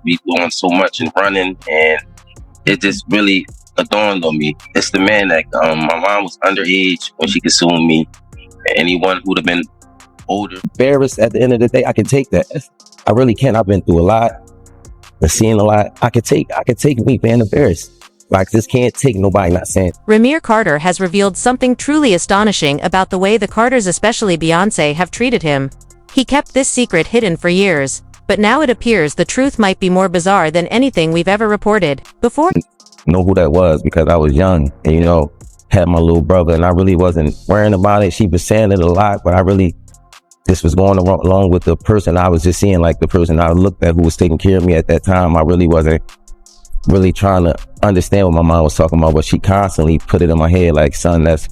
be doing so much and running, and it just really dawned on me. It's the man that my mom was underage when she consumed me. Anyone who'd have been older. Embarrassed at the end of the day, I can take that. I really can. I've been through a lot. I've seen a lot. I could take me being embarrassed. Like, this can't take nobody not saying. Rymir Carter has revealed something truly astonishing about the way the Carters, especially Beyonce, have treated him. He kept this secret hidden for years, but now it appears the truth might be more bizarre than anything we've ever reported before. Know who that was because I was young and, had my little brother, and I really wasn't worrying about it. She was saying it a lot, but I really this was going along with the person I was just seeing, like the person I looked at who was taking care of me at that time. I really wasn't really trying to understand what my mom was talking about, but she constantly put it in my head like, son, it's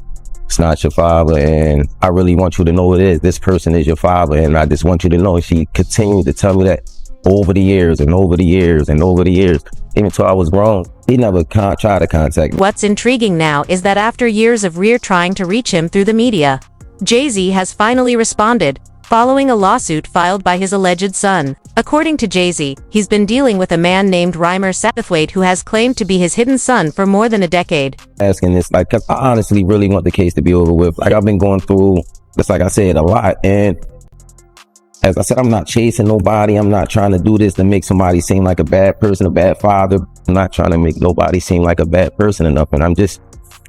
not your father, and I really want you to know it is. This person is your father, and I just want you to know. She continued to tell me that over the years and over the years and over the years, even till I was grown. He never tried to contact me. What's intriguing now is that after years of Rymir trying to reach him through the media, Jay-Z has finally responded, following a lawsuit filed by his alleged son. According to Jay-Z, he's been dealing with a man named Rymir Carter who has claimed to be his hidden son for more than a decade. Asking this, like, cause I honestly really want the case to be over with. Like, I've been going through, just like I said, a lot. And as I said, I'm not chasing nobody. I'm not trying to do this to make somebody seem like a bad person, a bad father. I'm not trying to make nobody seem like a bad person or nothing. I'm just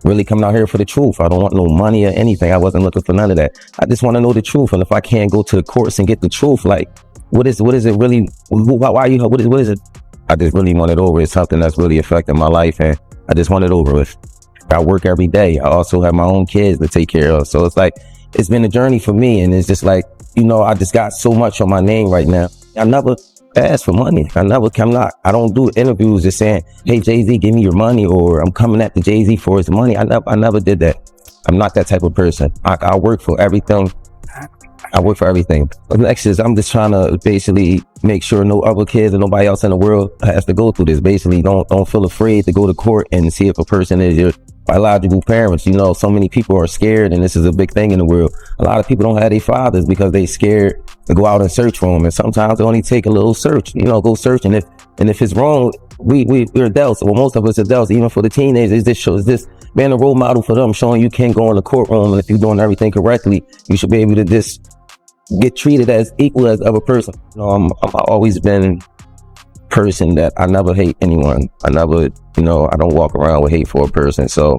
really coming out here for the truth. I don't want no money or anything. I wasn't looking for none of that. I just want to know the truth. And if I can't go to the courts and get the truth, like, what is it really? Why you? What is it? I just really want it over. It's something that's really affecting my life, and I just want it over with. I work every day. I also have my own kids to take care of. So it's like, it's been a journey for me. And it's just like, I just got so much on my name right now. I never ask for money. I don't do interviews just saying, hey, Jay-Z, give me your money, or I'm coming at the Jay-Z for his money. I never did that. I'm not that type of person. I work for everything. The next is, I'm just trying to basically make sure no other kids or nobody else in the world has to go through this. Basically, don't feel afraid to go to court and see if a person is your biological parents. So many people are scared, and this is a big thing in the world. A lot of people don't have their fathers because they scared to go out and search for them. And sometimes it only take a little search, go search. And if it's wrong, we're adults. Well, most of us adults, even for the teenagers, this being a role model for them, showing you can go in the courtroom, and if you're doing everything correctly, you should be able to just get treated as equal as other person. I've always been a person that I never hate anyone. I never, I don't walk around with hate for a person. So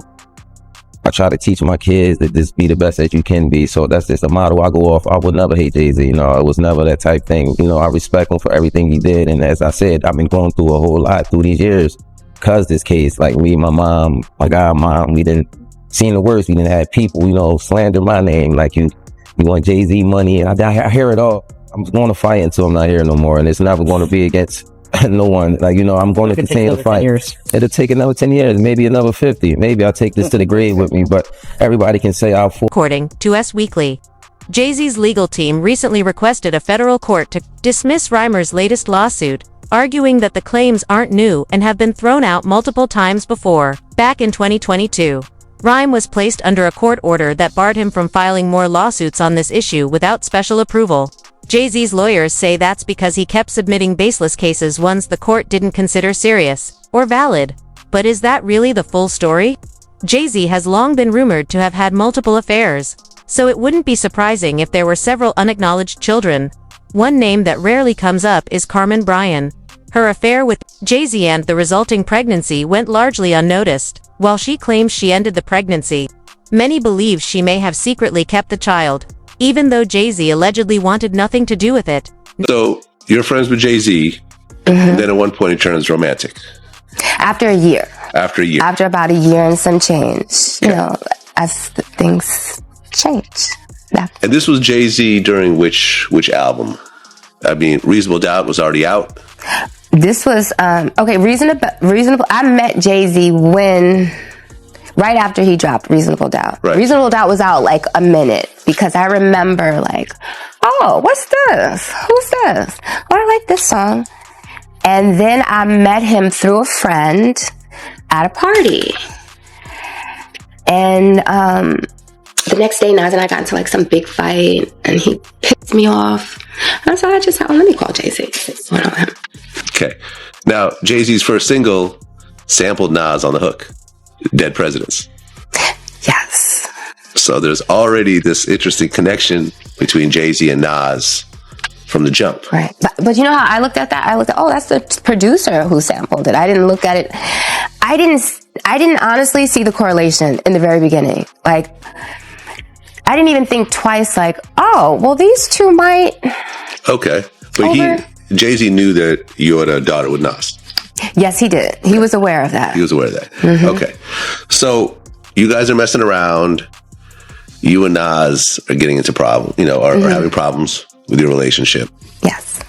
I try to teach my kids that just be the best that you can be. So that's just a motto I go off. I would never hate Jay-Z. It was never that type thing. I respect him for everything he did. And as I said, I've been going through a whole lot through these years because this case, like me, my mom, my godmom, we didn't seen the worst. We didn't have people, slander my name. Like, you want Jay-Z money, and I hear it all. I'm going to fight until I'm not here no more, and it's never going to be against no one. Like, I'm going to continue to fight. It'll take another 10 years, maybe another 50. Maybe I'll take this to the grave with me, but everybody can say I'll... According to Us Weekly, Jay-Z's legal team recently requested a federal court to dismiss Rymir's latest lawsuit, arguing that the claims aren't new and have been thrown out multiple times before. Back in 2022, Rhyme was placed under a court order that barred him from filing more lawsuits on this issue without special approval. Jay-Z's lawyers say that's because he kept submitting baseless cases, ones the court didn't consider serious or valid. But is that really the full story? Jay-Z has long been rumored to have had multiple affairs, so it wouldn't be surprising if there were several unacknowledged children. One name that rarely comes up is Carmen Bryan. Her affair with Jay-Z and the resulting pregnancy went largely unnoticed. While she claims she ended the pregnancy, many believe she may have secretly kept the child, even though Jay-Z allegedly wanted nothing to do with it. So you're friends with Jay-Z, and then at one point it turns romantic. After a year. After about a year and some change, as things change. And this was Jay-Z during which album? I mean, Reasonable Doubt was already out. This was, Reasonable. I met Jay-Z right after he dropped Reasonable Doubt. Right. Reasonable Doubt was out like a minute because I remember like, oh, what's this? Who's this? Oh, I like this song. And then I met him through a friend at a party. And the next day, Nas and I got into like some big fight, and he pissed me off. And so I just thought, let me call Jay-Z. Went on him. Okay. Now, Jay-Z's first single sampled Nas on the hook, Dead Presidents. Yes. So there's already this interesting connection between Jay-Z and Nas from the jump. Right. But you know how I looked at that? I looked at, oh, that's the producer who sampled it. I didn't look at it. I didn't honestly see the correlation in the very beginning. Like, I didn't even think twice, like, oh, well, these two might. Okay. But Jay-Z knew that you had a daughter with Nas. Yes, he did. He was aware of that. He was aware of that. Mm-hmm. Okay. So you guys are messing around. You and Nas are getting into problems, are having problems with your relationship. Yes.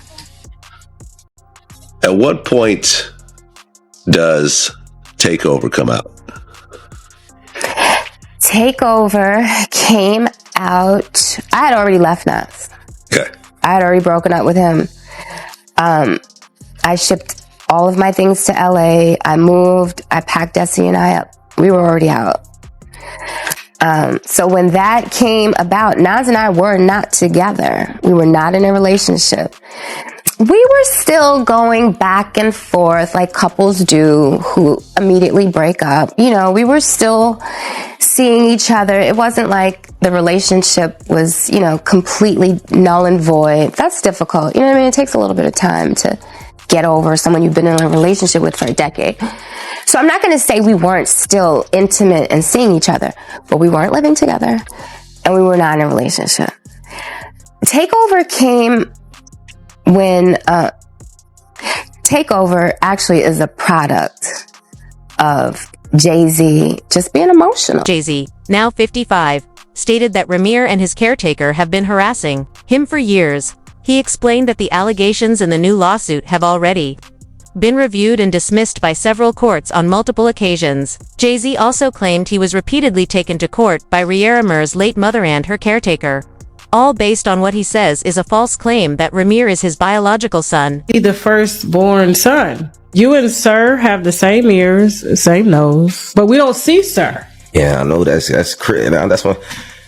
At what point does Takeover come out? Takeover came out. I had already left Nas. Okay. I had already broken up with him. I shipped all of my things to LA. I moved. I packed Desi and I up. We were already out. So when that came about, Nas and I were not together. We were not in a relationship. We were still going back and forth like couples do who immediately break up. We were still seeing each other. It wasn't like the relationship was, completely null and void. That's difficult. You know what I mean? It takes a little bit of time to get over someone you've been in a relationship with for a decade. So I'm not going to say we weren't still intimate and seeing each other, but we weren't living together and we were not in a relationship. Takeover came when Takeover actually is a product of Jay-Z just being emotional. Jay-Z, now 55, stated that Rymir and his caretaker have been harassing him for years. He explained that the allegations in the new lawsuit have already been reviewed and dismissed by several courts on multiple occasions. Jay-Z also claimed he was repeatedly taken to court by Rymir's late mother and her caretaker. All based on what he says is a false claim that Rymir is his biological son. He's the firstborn son. You and Sir have the same ears, same nose, but we don't see Sir. Yeah, I know that's crazy. That's what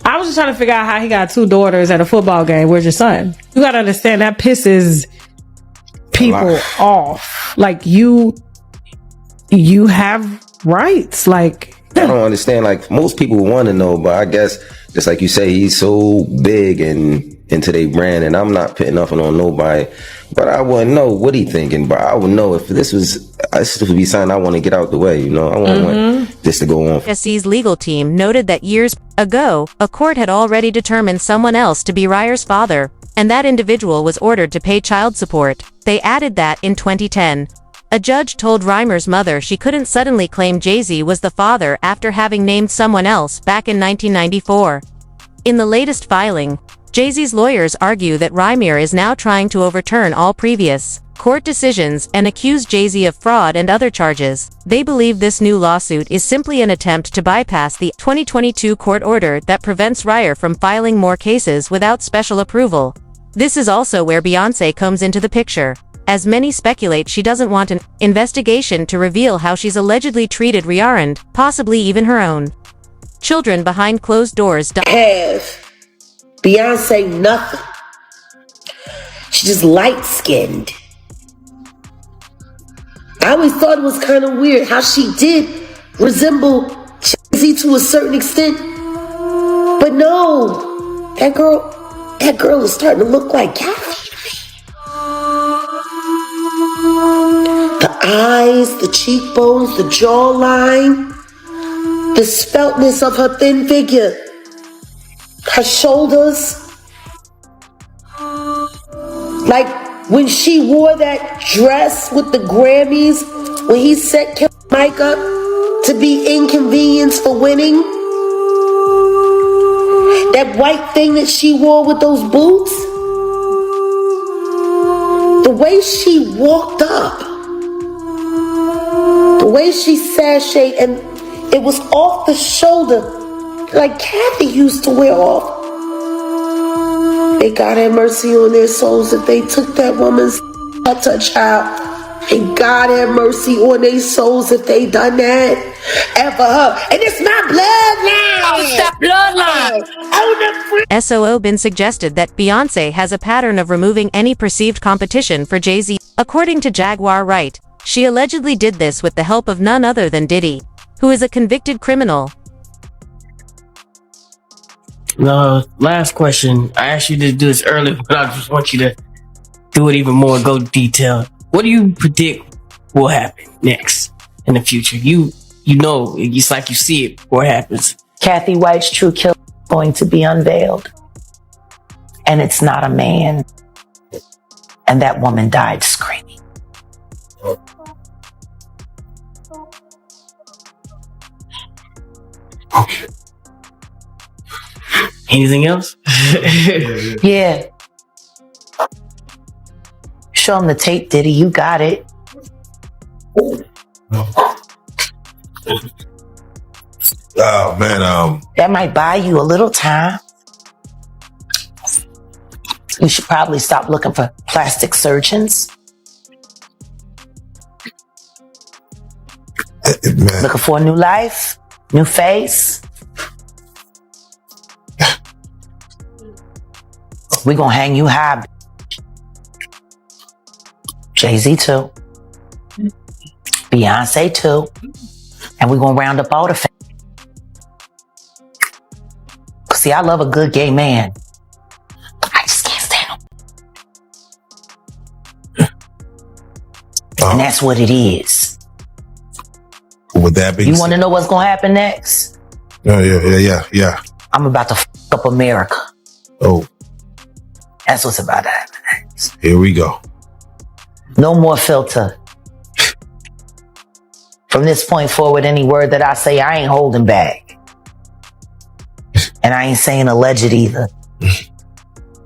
I was just trying to figure out how he got two daughters at a football game. Where's your son? You gotta understand that pisses people off. Like you have rights. Like I don't understand. Like most people want to know, but I guess just like you say, he's so big and into their brand, and I'm not putting nothing on nobody. But I wouldn't know what he thinking. But I would know if this would be something I want to get out the way. I want this to go on. SC's legal team noted that years ago, a court had already determined someone else to be Rymir's father, and that individual was ordered to pay child support. They added that in 2010, a judge told Rymir's mother she couldn't suddenly claim Jay-Z was the father after having named someone else back in 1994. In the latest filing, Jay-Z's lawyers argue that Rymir is now trying to overturn all previous court decisions and accuse Jay-Z of fraud and other charges. They believe this new lawsuit is simply an attempt to bypass the 2022 court order that prevents Rymir from filing more cases without special approval. This is also where Beyonce comes into the picture, as many speculate she doesn't want an investigation to reveal how she's allegedly treated Rymir and possibly even her own children behind closed doors. Have Beyonce nothing. She's just light-skinned. I always thought it was kind of weird how she did resemble Jay-Z to a certain extent. But no, that girl is starting to look like Kathy. The eyes, the cheekbones, the jawline, the speltness of her thin figure, her shoulders. Like when she wore that dress with the Grammys, when he set Mike up to be inconvenienced for winning. That white thing that she wore with those boots. The way she walked up. The way she sashayed, and it was off the shoulder like Kathy used to wear off. May God have mercy on their souls if they took that woman's to a child. And God have mercy on their souls if they done that. And for her. And it's my bloodline. It's that bloodline. SOO been suggested that Beyonce has a pattern of removing any perceived competition for Jay-Z. According to Jaguar Wright, she allegedly did this with the help of none other than Diddy, who is a convicted criminal. Last question. I asked you to do this earlier, but I just want you to do it even more, go detailed. What do you predict will happen next in the future? You know, it's like you see it before it happens. Kathy White's true killer is going to be unveiled. And it's not a man. And that woman died screaming. Anything else? Yeah. Show him the tape, Diddy. You got it. Oh man, That might buy you a little time. You should probably stop looking for plastic surgeons. man. Looking for a new life, new face. We gonna hang you high. Jay-Z too. Beyonce too. And we gonna round up all the See, I love a good gay man. I just can't stand him. And that's what it is. With that being You want to know what's gonna happen next? Yeah. I'm about to up America. Oh, That's what's about to happen next. here we go. No more filter. From this point forward, any word that I say, I ain't holding back. And I ain't saying alleged either.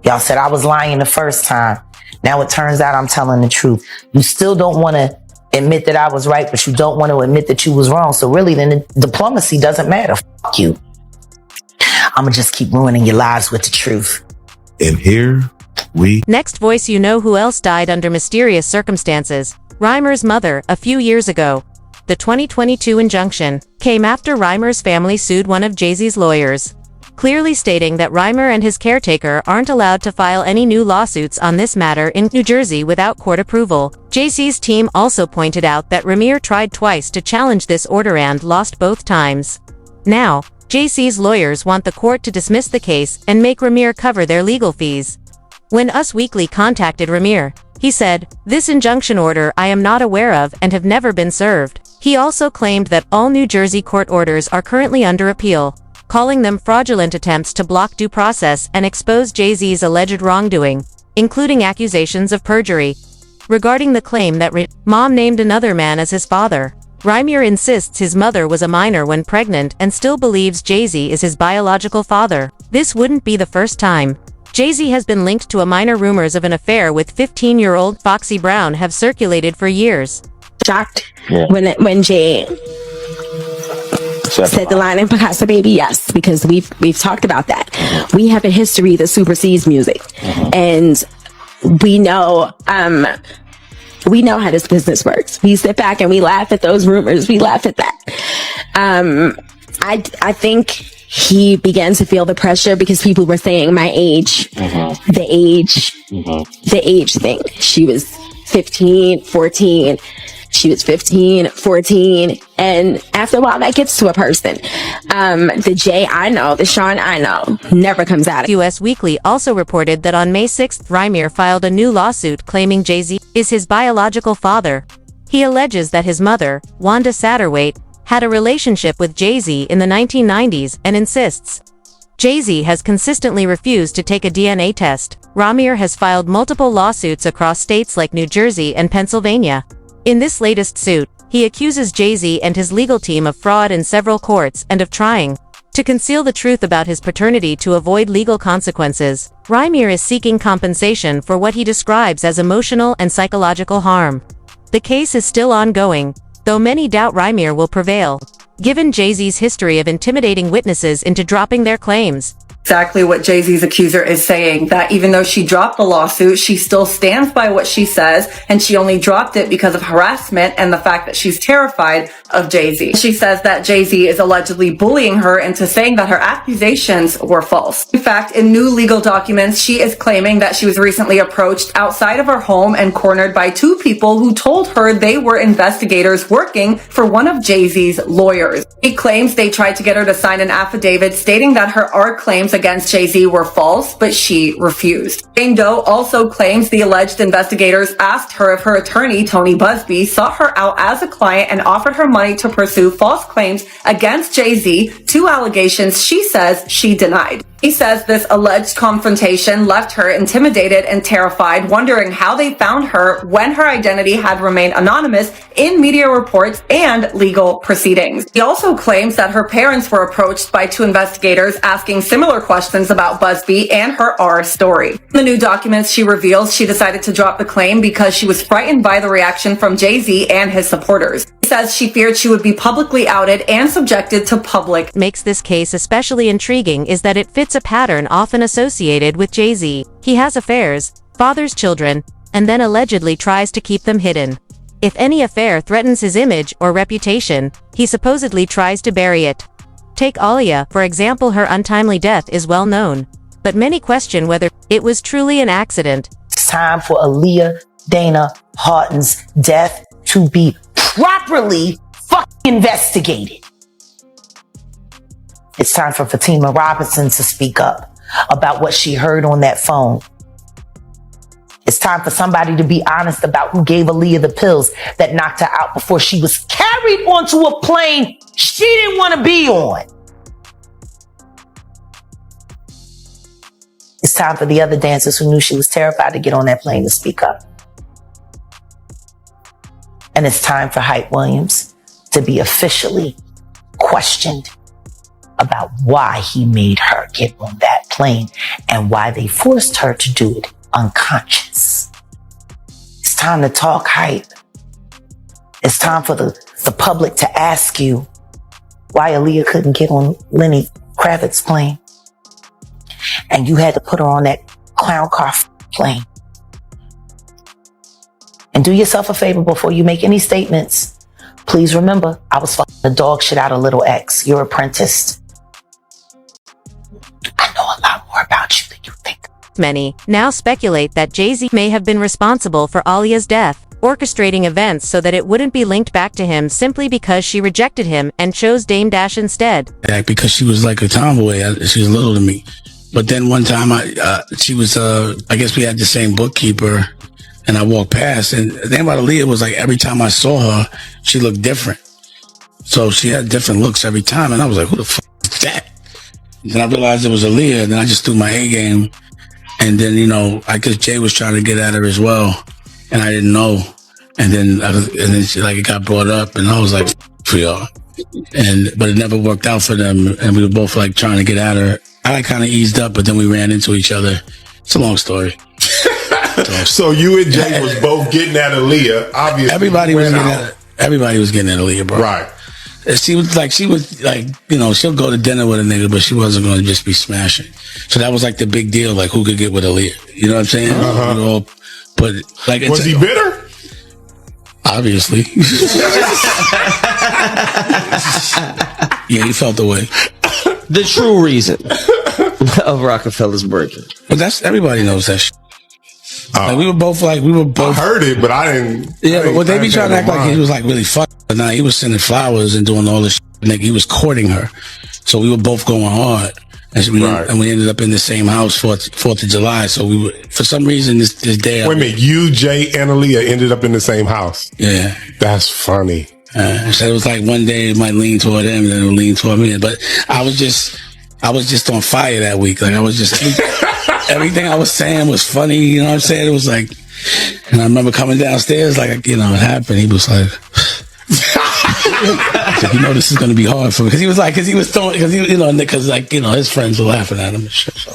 Y'all said I was lying the first time. Now it turns out I'm telling the truth. You still don't want to admit that I was right, but you don't want to admit that you was wrong. So really, then the diplomacy doesn't matter. Fuck you. I'm going to just keep ruining your lives with the truth. And here we... Next voice, you know who else died under mysterious circumstances? Rymir's mother, a few years ago. The 2022 injunction came after Rymir's family sued one of Jay-Z's lawyers, clearly stating that Rymir and his caretaker aren't allowed to file any new lawsuits on this matter in New Jersey without court approval. Jay-Z's team also pointed out that Rymir tried twice to challenge this order and lost both times. Now, Jay-Z's lawyers want the court to dismiss the case and make Rymir cover their legal fees. When Us Weekly contacted Rymir, he said, "This injunction order I am not aware of and have never been served." He also claimed that all New Jersey court orders are currently under appeal, calling them fraudulent attempts to block due process and expose Jay-Z's alleged wrongdoing, including accusations of perjury. Regarding the claim that Mom named another man as his father, Rymir insists his mother was a minor when pregnant and still believes Jay-Z is his biological father. This wouldn't be the first time. Jay-Z has been linked to a minor. Rumors of an affair with 15-year-old Foxy Brown have circulated for years. Shocked when Jay said the line in Picasso Baby, yes, because we've talked about that. We have a history that supersedes music, and we know how this business works. We sit back and we laugh at those rumors. We laugh at that. I think he began to feel the pressure because people were saying my age, the age thing. She was 15, 14. She was 15, 14. And after a while, that gets to a person. The Jay I know, the Sean I know, never comes out. US Weekly also reported that on May 6th, Rymir filed a new lawsuit claiming Jay-Z is his biological father. He alleges that his mother, Wanda Satterwhite, had a relationship with Jay-Z in the 1990s and insists Jay-Z has consistently refused to take a DNA test. Rymir has filed multiple lawsuits across states like New Jersey and Pennsylvania. In this latest suit, he accuses Jay-Z and his legal team of fraud in several courts and of trying to conceal the truth about his paternity to avoid legal consequences. Rymir is seeking compensation for what he describes as emotional and psychological harm. The case is still ongoing, though many doubt Rymir will prevail, given Jay-Z's history of intimidating witnesses into dropping their claims. Exactly what Jay-Z's accuser is saying, that even though she dropped the lawsuit, she still stands by what she says, and she only dropped it because of harassment and the fact that she's terrified of Jay-Z. She says that Jay-Z is allegedly bullying her into saying that her accusations were false. In fact, in new legal documents, she is claiming that she was recently approached outside of her home and cornered by two people who told her they were investigators working for one of Jay-Z's lawyers. She claims they tried to get her to sign an affidavit stating that her claims against Jay-Z were false, but she refused. Jane Doe also claims the alleged investigators asked her if her attorney, Tony Busby, sought her out as a client and offered her money to pursue false claims against Jay-Z, two allegations she says she denied. He says this alleged confrontation left her intimidated and terrified, wondering how they found her when her identity had remained anonymous in media reports and legal proceedings. He also claims that her parents were approached by two investigators asking similar questions about Busby and her R story. In the new documents, she reveals she decided to drop the claim because she was frightened by the reaction from Jay-Z and his supporters. He says she feared she would be publicly outed and subjected to public. Makes this case especially intriguing is that it fits a pattern often associated with Jay-Z. He has affairs, fathers children, and then allegedly tries to keep them hidden. If any affair threatens his image or reputation, he supposedly tries to bury it. Take Aaliyah, for example. Her untimely death is well known, but many question whether it was truly an accident. It's time for Aaliyah Dana Houghton's death to be properly investigated. It's time for Fatima Robinson to speak up about what she heard on that phone. It's time for somebody to be honest about who gave Aaliyah the pills that knocked her out before she was carried onto a plane she didn't want to be on. It's time for the other dancers who knew she was terrified to get on that plane to speak up. And it's time for Hype Williams to be officially questioned about why he made her get on that plane and why they forced her to do it unconscious. It's time to talk hype. It's time for the public to ask you why Aaliyah couldn't get on Lenny Kravitz's plane and you had to put her on that clown car plane. And do yourself a favor before you make any statements. Please remember, I was fucking the dog shit out of little X, your apprentice. I know a lot more about you than you think. Many now speculate that Jay-Z may have been responsible for Aaliyah's death, orchestrating events so that it wouldn't be linked back to him simply because she rejected him and chose Dame Dash instead. Because she was like a tomboy. She was little to me. But then one time she was, I guess we had the same bookkeeper, and I walked past, and the thing about Aaliyah was like every time I saw her, she looked different. So she had different looks every time, and I was like, who the fuck is that? Then I realized it was Aaliyah, and then I just threw my A game. And then, you know, I guess Jay was trying to get at her as well, and I didn't know. And then she, like, it got brought up, and I was like, for y'all. But it never worked out for them, and we were both like trying to get at her. I like kind of eased up, but then we ran into each other. It's a long story. So you and Jay was both getting at Aaliyah. Obviously, everybody was getting at Aaliyah, bro. Right. She was like, you know, she'll go to dinner with a nigga, but she wasn't going to just be smashing. So that was like the big deal, like who could get with Aaliyah. You know what I'm saying? Uh-huh. You know, but like, was he bitter? Obviously. Yeah, he felt the way. The true reason of Rockefeller's breaking. But everybody knows that shit. Like we were both. I heard it, but I didn't. Yeah, but they be trying to act like he was like really fucking. But nah, he was sending flowers and doing all this shit. Like he was courting her. So we were both going hard. And we ended up in the same house, 4th of July. So we were, for some reason, this day. Wait a minute, you, Jay, and Aaliyah ended up in the same house. Yeah. That's funny. So it was like one day it might lean toward him, and then it would lean toward me. But I was just on fire that week. Like I was just, everything I was saying was funny. You know what I'm saying? It was like, and I remember coming downstairs, like, you know, it happened. He was like, you know, this is going to be hard for me. Because he was like, because like, you know, his friends were laughing at him and shit. So.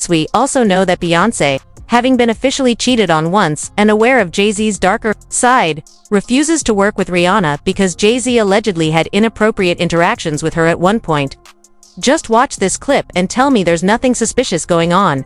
We also know that Beyonce, having been officially cheated on once and aware of Jay-Z's darker side, refuses to work with Rihanna because Jay-Z allegedly had inappropriate interactions with her at one point. Just watch this clip and tell me there's nothing suspicious going on.